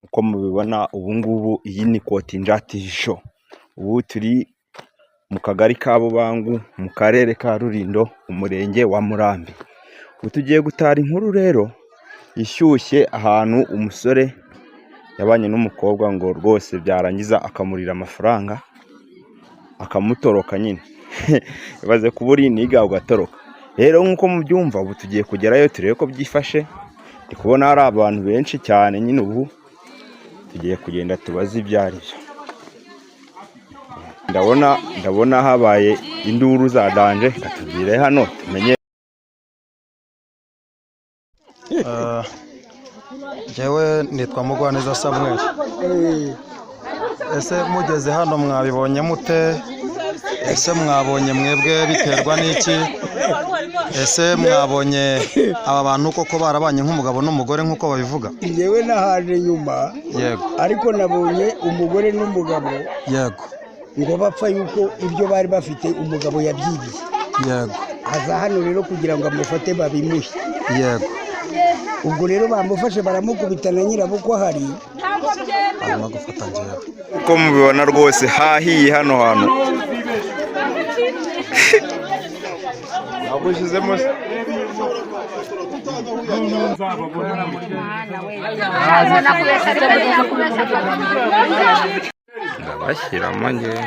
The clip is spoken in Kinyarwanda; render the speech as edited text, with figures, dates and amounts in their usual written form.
uko mubibona ubu ngubu iyi ni kontinjati. Ubu turi mu kagari ka Bubangu mu karere ka Rulindo umurenge wa Murambi. Ubu tugiye gutara inkuru rero ishyushye, ahantu umusore yabanye n'umukobwa ngo rwose byarangiza akamurira amafaranga akamutoroka nyine. Ibaze kuba uri niga ugatoroka. Rero nk'uko mubyumva ubu tugiye kugerayo turebe ko byifashe. Ndi kubona hari abantu benshi cyane nyine, ubu tugiye kugenda tubaze ibyo ari byo. Ndabona habaye induru za danje, katubwire hano tumenye. Jewe nitwa Mugwaneza Samuel. Ese mugeze hano mwabibonye mute? Ese mwabonye mwebwe biterwa n'iki? Ese mwabonye aba bantu koko barabanye nk'umugabo n'umugore nk'uko babivuga? Yewe nahaje nyuma. Yego. Ariko nabonye umugore n'umugabo. Yego. Ngo bapfa yuko ibyo bari bafite umugabo yabyibiye. Yego. Aza hano rero kugira ngo amufate babimuhe. Yego. Ubwo rero bamufashe baramukubita na nyirabukwe ahari. Arimo gufata njyewe. Uko mubibona rwose hahiye hano hantu. Nagushyizemo ndabashyiramo njyewe.